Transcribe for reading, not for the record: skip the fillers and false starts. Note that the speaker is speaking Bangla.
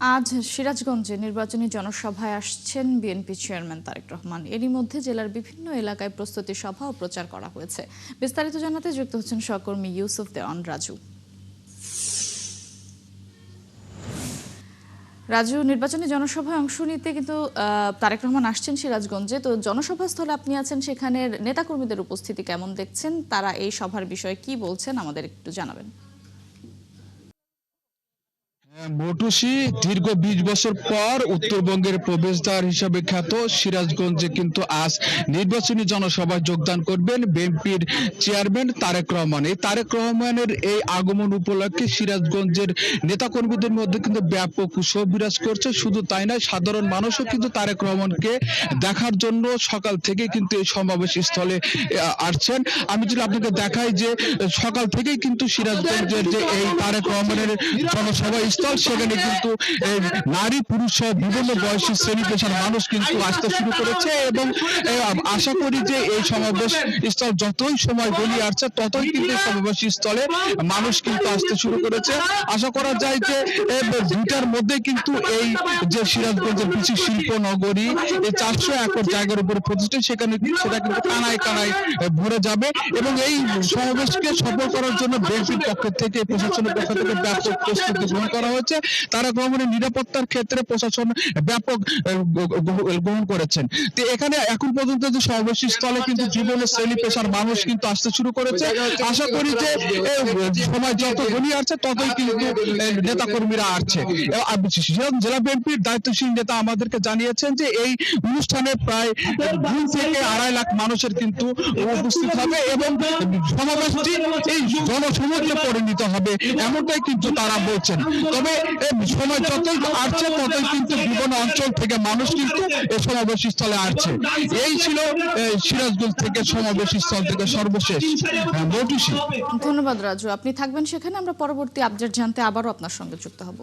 আজ সিরাজগঞ্জে নির্বাচনী জনসভায় আসছেন বিএনপি চেয়ারম্যান তারেক রহমান। এরই মধ্যে জেলার বিভিন্ন এলাকায় প্রস্তুতি সভা ও প্রচার করা হয়েছে। বিস্তারিত জানাতে যুক্ত হচ্ছেন সহকর্মী ইউসুফ দেওয়ান রাজু। রাজু, নির্বাচনী জনসভায় অংশ নিতে কিন্তু তারেক রহমান আসছেন সিরাজগঞ্জে। তো জনসভা স্থলে আপনি আছেন, সেখানের নেতাকর্মীদের উপস্থিতি কেমন দেখছেন? তারা এই সভার বিষয়ে কি বলছেন আমাদের একটু জানাবেন। মটুসি দীর্ঘ ২০ বছর পর উত্তরবঙ্গের প্রবেশদ্বার হিসেবে খ্যাত সিরাজগঞ্জে কিন্তু আজ নির্বাচনী জনসভায় যোগদান করবেন বিএনপির চেয়ারম্যান তারেক রহমান। এই তারেক রহমানের এই আগমন উপলক্ষে সিরাজগঞ্জের নেতাকর্মীদের মধ্যে কিন্তু ব্যাপক উৎসাহ বিরাজ করছে। শুধু তাই নয়, সাধারণ মানুষও কিন্তু তারেক রহমানকে দেখার জন্য সকাল থেকে কিন্তু এই সমাবেশ স্থলে আসছেন। আমি যদি আপনাকে দেখাই যে সকাল থেকেই কিন্তু সিরাজগঞ্জের যে এই তারেক রহমানের জনসভা স্থল, সেখানে কিন্তু নারী পুরুষ সহ বিভিন্ন বয়সী শ্রেণী পেশার মানুষ কিন্তু আসতে শুরু করেছে এবং আশা করি যে এই সমাবেশ স্থল যতই সময় গড়িয়ে আসছে ততই কিন্তু এই সমাবেশ স্থলে মানুষ কিন্তু আসতে শুরু করেছে। আশা করা যায় যে দুইটার মধ্যে কিন্তু এই যে সিরাজগঞ্জের কৃষি শিল্প নগরী, এই ৪০০ একর জায়গার উপরে প্রতিষ্ঠান, সেটা কিন্তু কানায় কানায় ভরে যাবে এবং এই সমাবেশকে সফল করার জন্য বিএনপির পক্ষ থেকে, প্রশাসনের পক্ষ থেকে ব্যাপক প্রস্তুতি গ্রহণ করা হচ্ছে। তারেক রহমানের নিরাপত্তার ক্ষেত্রে প্রশাসন ব্যাপক গ্রহণ করেছেন। তো এখানে এখন পর্যন্ত যে সমাবেশ স্থলে কিন্তু বিভিন্ন শ্রেণী পেশার মানুষ কিন্তু আসতে শুরু করেছে। আশা করি যে সময় যত গড়িয়ে আসছে ততই কিন্তু নেতা কর্মীরা আসছে। জেলা বিএনপির দায়িত্বশীল নেতা আমাদেরকে জানিয়েছেন যে এই অনুষ্ঠানে প্রায় ২ থেকে ২.৫ লাখ মানুষের কিন্তু উপস্থিত হবে এবং সমাবেশটি এই জনসমুদ্রে পরিণত হবে, এমনটাই কিন্তু তারা বলছেন। তবে সময় যতই আসছে ততই কিন্তু বিভিন্ন অঞ্চল থেকে মানুষ কিন্তু এই সমাবেশ স্থলে আসছে। এই ছিল সিরাজগঞ্জ থেকে সমাবেশ স্থল থেকে সর্বশেষ মৌটুসি। ধন্যবাদ রাজু, আপনি থাকবেন সেখানে। আমরা পরবর্তী আপডেট জানতে আবারও আপনার সঙ্গে যুক্ত হব।